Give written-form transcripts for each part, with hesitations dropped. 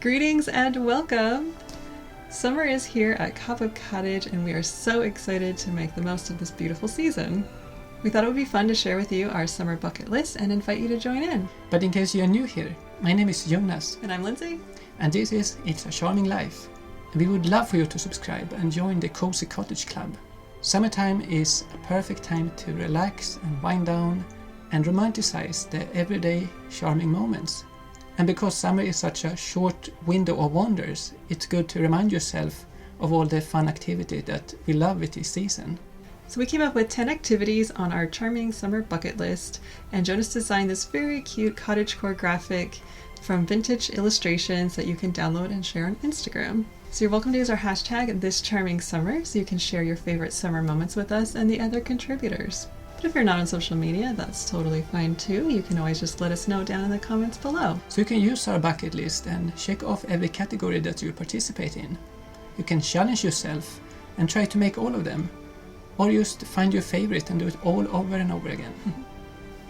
Greetings and welcome! Summer is here at Cottage and we are so excited to make the most of this beautiful season. We thought it would be fun to share with you our summer bucket list and invite you to join in. But in case you are new here, my name is Jonas. And I'm Lindsay. And this is It's a Charming Life. And we would love for you to subscribe and join the Cozy Cottage Club. Summertime is a perfect time to relax and wind down and romanticize the everyday charming moments. And because summer is such a short window of wonders, it's good to remind yourself of all the fun activity that we love with this season. So we came up with 10 activities on our charming summer bucket list, and Jonas designed this very cute cottagecore graphic from vintage illustrations that you can download and share on Instagram. So you're welcome to use our hashtag #ThisCharmingSummer so you can share your favorite summer moments with us and the other contributors. But if you're not on social media, that's totally fine too. You can always just let us know down in the comments below. So you can use our bucket list and check off every category that you participate in. You can challenge yourself and try to make all of them. Or just find your favorite and do it all over and over again.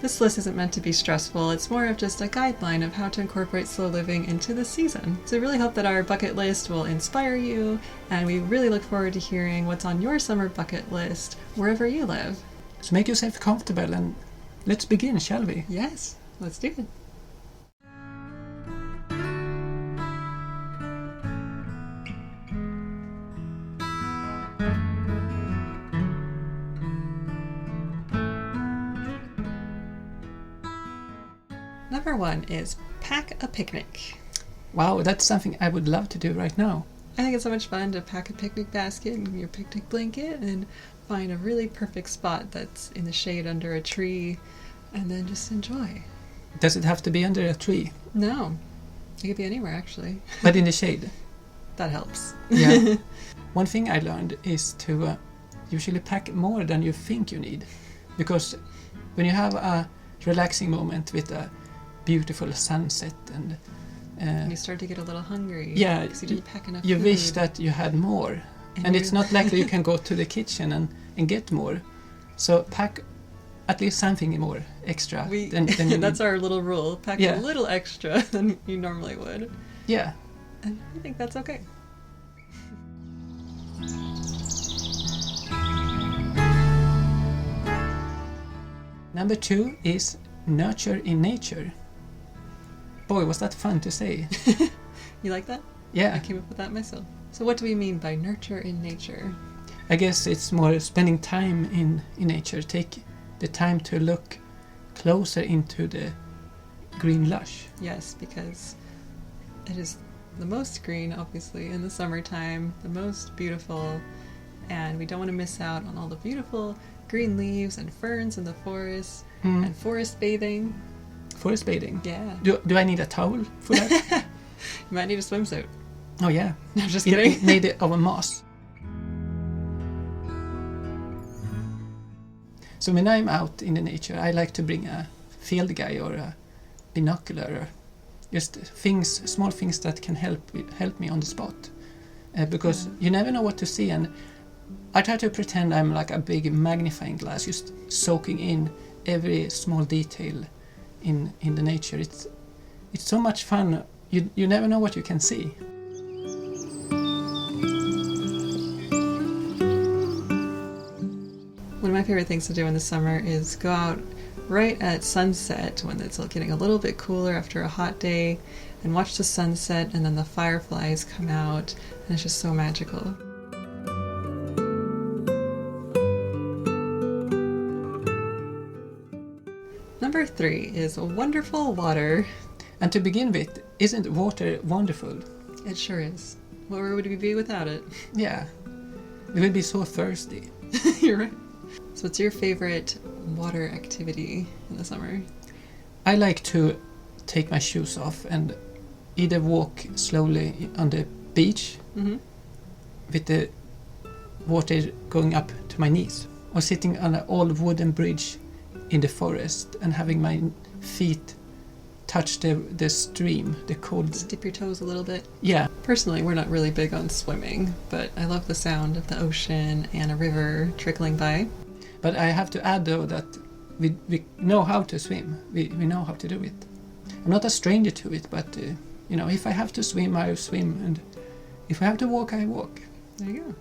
This list isn't meant to be stressful, it's more of just a guideline of how to incorporate slow living into the season. So we really hope that our bucket list will inspire you, and we really look forward to hearing what's on your summer bucket list wherever you live. So make yourself comfortable and let's begin, shall we? Yes, let's do it. Number 1 is pack a picnic. Wow, that's something I would love to do right now. I think it's so much fun to pack a picnic basket and your picnic blanket and find a really perfect spot that's in the shade under a tree and then just enjoy. Does it have to be under a tree? No, it could be anywhere actually. But in the shade? That helps. Yeah. One thing I learned is to usually pack more than you think you need. Because when you have a relaxing moment with a beautiful sunset and you start to get a little hungry. Yeah, because you didn't pack enough you food. wish that you had more. And it's not likely you can go to the kitchen and get more. So pack at least something more extra than you That's need. our little rule. Pack a little extra than you normally would. Yeah. And I think that's okay. Number 2 is nurture in nature. Boy, was that fun to say. You like that? Yeah. I came up with that myself. So what do we mean by nurture in nature? I guess it's more spending time in nature. Take the time to look closer into the green lush. Yes, because it is the most green, obviously, in the summertime, the most beautiful, and we don't want to miss out on all the beautiful green leaves and ferns in the forest, and forest bathing. Forest bathing? Yeah. Do I need a towel for that? You might need a swimsuit. Oh yeah. I'm just kidding. Made of a moss. So when I'm out in the nature, I like to bring a field guide or a binocular, or just small things that can help me on the spot, because you never know what to see, and I try to pretend I'm like a big magnifying glass, just soaking in every small detail in the nature. It's so much fun. You never know what you can see. One of my favorite things to do in the summer is go out right at sunset when it's getting a little bit cooler after a hot day and watch the sunset, and then the fireflies come out and it's just so magical. Number 3 is wonderful water. And to begin with, isn't water wonderful? It sure is. Where would we be without it? Yeah. We would be so thirsty. You're right. So what's your favorite water activity in the summer? I like to take my shoes off and either walk slowly on the beach with the water going up to my knees, or sitting on an old wooden bridge in the forest and having my feet touch the stream, the cold... Just dip your toes a little bit. Yeah. Personally, we're not really big on swimming, but I love the sound of the ocean and a river trickling by. But I have to add though that we know how to swim. We know how to do it. I'm not a stranger to it, but You know, if I have to swim, I swim, and if I have to walk, I walk. There you go.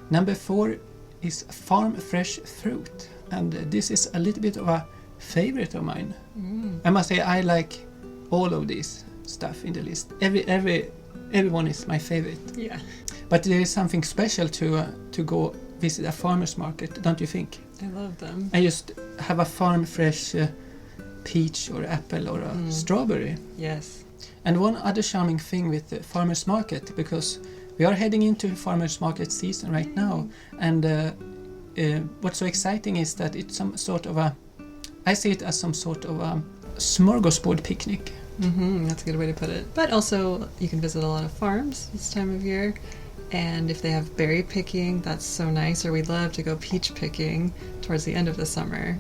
Number 4 is farm fresh fruit, and this is a little bit of a favorite of mine. I must say I like all of this stuff in the list. Everyone is my favorite. Yeah. But there is something special to go visit a farmer's market, don't you think? I love them. And just have a farm fresh peach or apple or a strawberry. Yes. And one other charming thing with the farmer's market, because we are heading into farmer's market season right now, and what's so exciting is that it's some sort of I see it as some sort of a smorgasbord picnic. That's a good way to put it. But also, you can visit a lot of farms this time of year, and if they have berry picking, that's so nice. Or we love to go peach picking towards the end of the summer.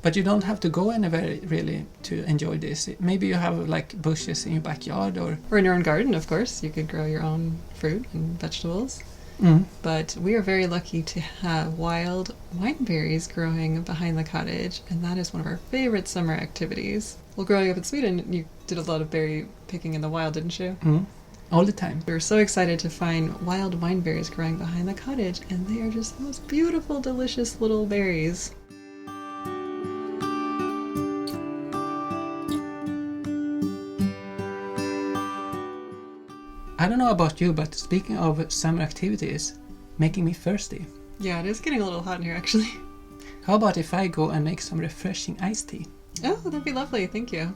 But you don't have to go anywhere really to enjoy this. Maybe you have like bushes in your backyard or in your own garden, of course. You could grow your own fruit and vegetables. But we are very lucky to have wild wineberries growing behind the cottage, and that is one of our favorite summer activities. Well, growing up in Sweden, you did a lot of berry picking in the wild, didn't you? All the time. We were so excited to find wild wineberries growing behind the cottage, and they are just the most beautiful, delicious little berries. I don't know about you, but speaking of summer activities, making me thirsty. Yeah, it is getting a little hot in here, actually. How about if I go and make some refreshing iced tea? Oh, that'd be lovely. Thank you.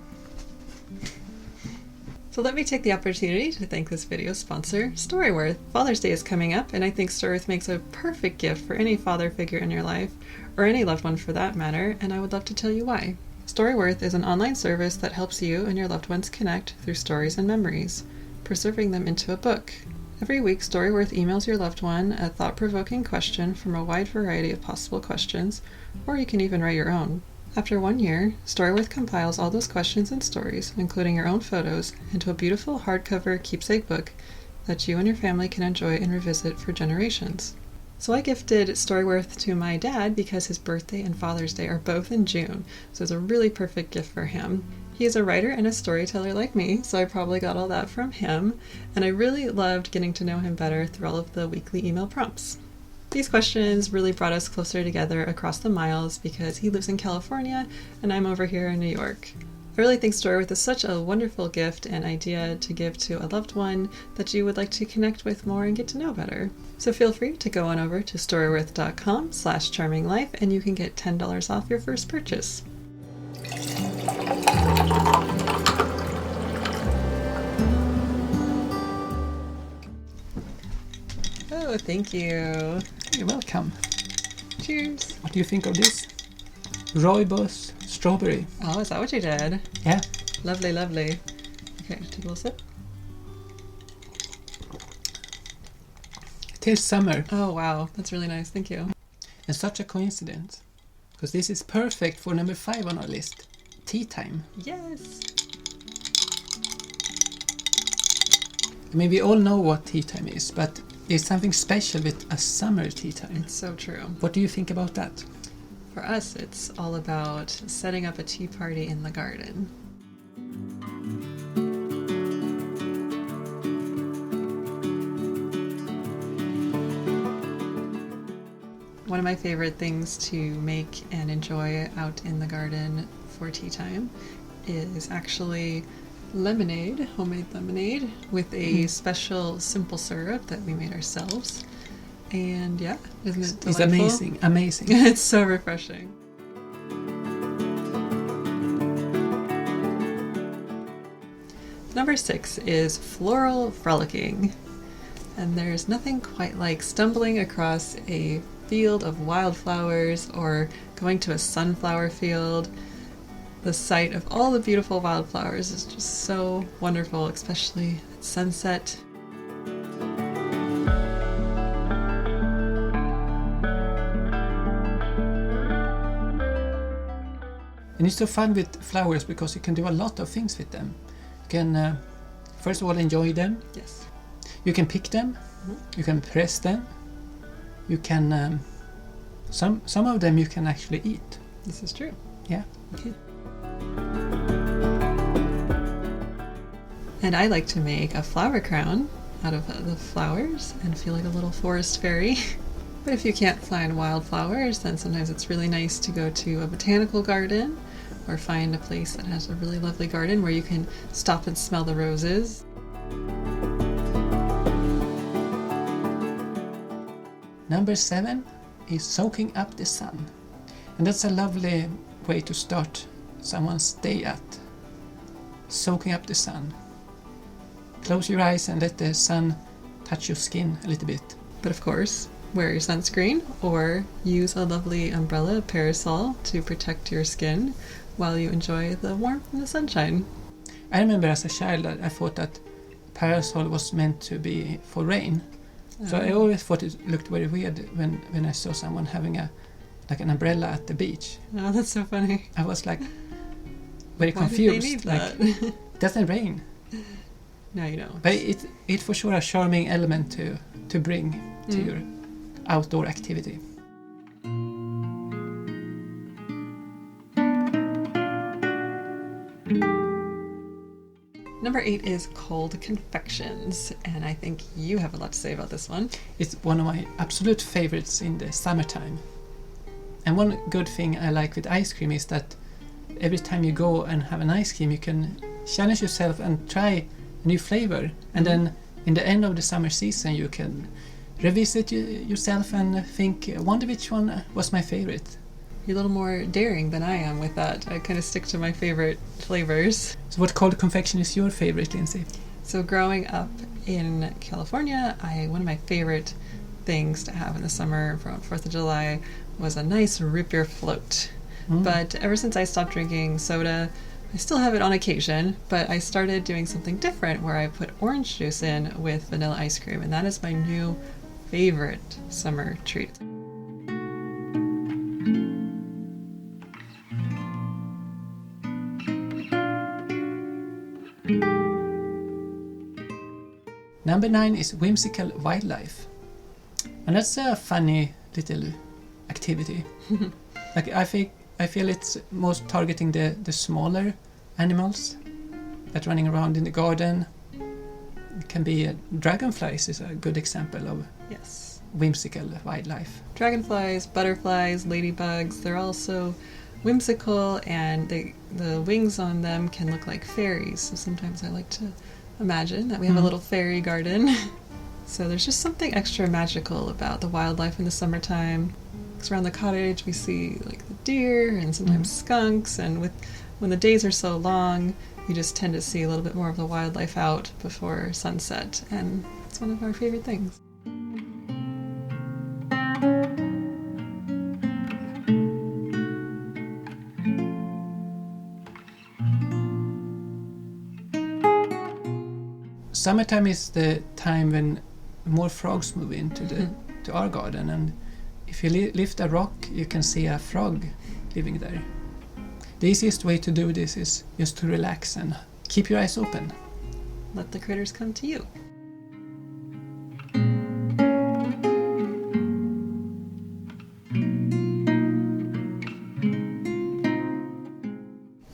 So let me take the opportunity to thank this video's sponsor, Storyworth. Father's Day is coming up, and I think Storyworth makes a perfect gift for any father figure in your life, or any loved one for that matter, and I would love to tell you why. Storyworth is an online service that helps you and your loved ones connect through stories and memories, preserving them into a book. Every week, Storyworth emails your loved one a thought-provoking question from a wide variety of possible questions, or you can even write your own. After 1 year, Storyworth compiles all those questions and stories, including your own photos, into a beautiful hardcover keepsake book that you and your family can enjoy and revisit for generations. So I gifted Storyworth to my dad because his birthday and Father's Day are both in June, so it's a really perfect gift for him. He is a writer and a storyteller like me, so I probably got all that from him, and I really loved getting to know him better through all of the weekly email prompts. These questions really brought us closer together across the miles because he lives in California and I'm over here in New York. I really think Storyworth is such a wonderful gift and idea to give to a loved one that you would like to connect with more and get to know better. So feel free to go on over to storyworth.com/charminglife and you can get $10 off your first purchase. Oh, thank you. You're welcome. Cheers. What do you think of this? Rooibos strawberry. Oh, is that what you did? Yeah. Lovely, lovely. Okay, take a little sip. It tastes summer. Oh, wow. That's really nice. Thank you. And such a coincidence. Because this is perfect for number 5 on our list. Tea time. Yes. I mean, we all know what tea time is, but there's something special with a summer tea time. It's so true. What do you think about that? For us, it's all about setting up a tea party in the garden. One of my favorite things to make and enjoy out in the garden for tea time is actually lemonade, homemade lemonade, with a special simple syrup that we made ourselves. And yeah, isn't it delightful? It's amazing, amazing. It's so refreshing. Number 6 is Floral Frolicking. And there's nothing quite like stumbling across a field of wildflowers or going to a sunflower field. The sight of all the beautiful wildflowers is just so wonderful, especially at sunset. And it's so fun with flowers because you can do a lot of things with them. You can first of all enjoy them. Yes. You can pick them, you can press them, you can some of them you can actually eat. This is true. Yeah. Okay. And I like to make a flower crown out of the flowers and feel like a little forest fairy. But if you can't find wildflowers, then sometimes it's really nice to go to a botanical garden or find a place that has a really lovely garden where you can stop and smell the roses. Number 7 is soaking up the sun. And that's a lovely way to start someone's day at. Soaking up the sun. Close your eyes and let the sun touch your skin a little bit. But of course, wear your sunscreen or use a lovely umbrella parasol to protect your skin while you enjoy the warmth and the sunshine. I remember as a child I thought that parasol was meant to be for rain. So I always thought it looked very weird when I saw someone having an umbrella at the beach. Oh, that's so funny. I was like very Why confused. did they need like that? it doesn't rain. No, you don't. But it's for sure a charming element to bring to your outdoor activity. Number 8 is cold confections, and I think you have a lot to say about this one. It's one of my absolute favorites in the summertime. And one good thing I like with ice cream is that every time you go and have an ice cream, you can challenge yourself and try a new flavor. And then in the end of the summer season, you can revisit yourself and think, I wonder which one was my favorite. You're a little more daring than I am with that. I kind of stick to my favorite flavors. So what cold confection is your favorite, Lindsay? So growing up in California, one of my favorite things to have in the summer for 4th of July was a nice root beer float. But ever since I stopped drinking soda, I still have it on occasion, but I started doing something different where I put orange juice in with vanilla ice cream, and that is my new favorite summer treat. Number 9 is Whimsical Wildlife. And that's a funny little activity. Like I feel it's most targeting the smaller animals that running around in the garden. It can be dragonflies is a good example of Yes. whimsical wildlife. Dragonflies, butterflies, ladybugs, they're all so whimsical, and the wings on them can look like fairies. So sometimes I like to imagine that we have a little fairy garden. So there's just something extra magical about the wildlife in the summertime. Because around the cottage we see like the deer and sometimes skunks, and when the days are so long, you just tend to see a little bit more of the wildlife out before sunset, and it's one of our favorite things. Summertime is the time when more frogs move into to our garden, and if you lift a rock, you can see a frog living there. The easiest way to do this is just to relax and keep your eyes open. Let the critters come to you.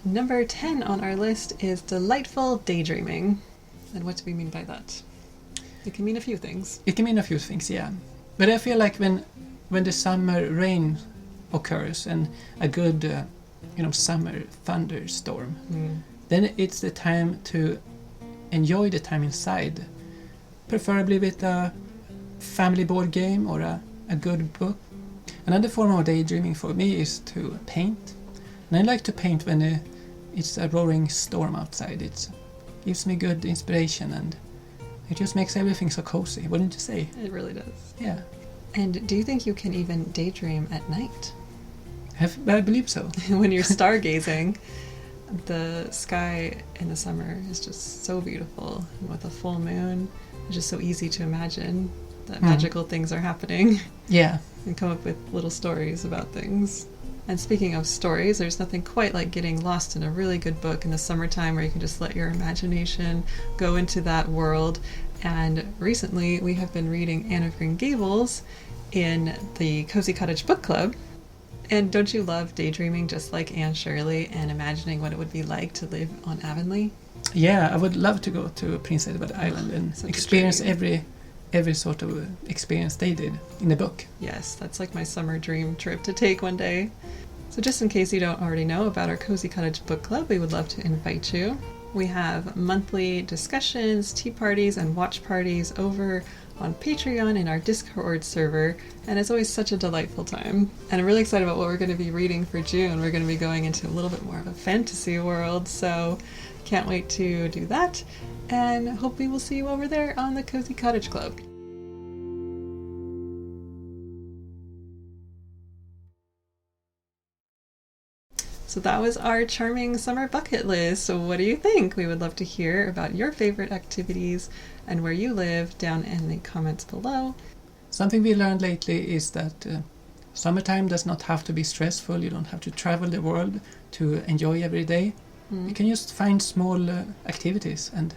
Number 10 on our list is delightful daydreaming. And what do we mean by that? It can mean a few things. It can mean a few things, yeah. But I feel like when the summer rain occurs and a good summer thunderstorm, then it's the time to enjoy the time inside, preferably with a family board game or a good book. Another form of daydreaming for me is to paint, and I like to paint when it's a roaring storm outside. It gives me good inspiration, and it just makes everything so cozy, wouldn't you say? It really does. Yeah. And do you think you can even daydream at night? I believe so. When you're stargazing, the sky in the summer is just so beautiful. And with a full moon, it's just so easy to imagine that magical things are happening. Yeah. And come up with little stories about things. And speaking of stories, there's nothing quite like getting lost in a really good book in the summertime where you can just let your imagination go into that world. And recently we have been reading Anne of Green Gables in the Cozy Cottage Book Club. And don't you love daydreaming just like Anne Shirley and imagining what it would be like to live on Avonlea? Yeah, I would love to go to Prince Edward Island and experience every sort of experience they did in the book. Yes, that's like my summer dream trip to take one day. So just in case you don't already know about our Cozy Cottage Book Club, we would love to invite you. We have monthly discussions, tea parties, and watch parties over on Patreon in our Discord server, and it's always such a delightful time. And I'm really excited about what we're going to be reading for June. We're going to be going into a little bit more of a fantasy world, so can't wait to do that, and hope we will see you over there on the Cozy Cottage Club. So that was our charming summer bucket list. So what do you think? We would love to hear about your favorite activities and where you live down in the comments below. Something we learned lately is that summertime does not have to be stressful. You don't have to travel the world to enjoy every day. You can just find small activities, and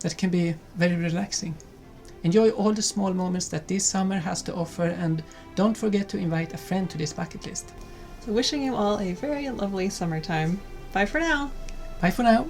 that can be very relaxing. Enjoy all the small moments that this summer has to offer, and don't forget to invite a friend to this bucket list. So wishing you all a very lovely summertime. Bye for now. Bye for now.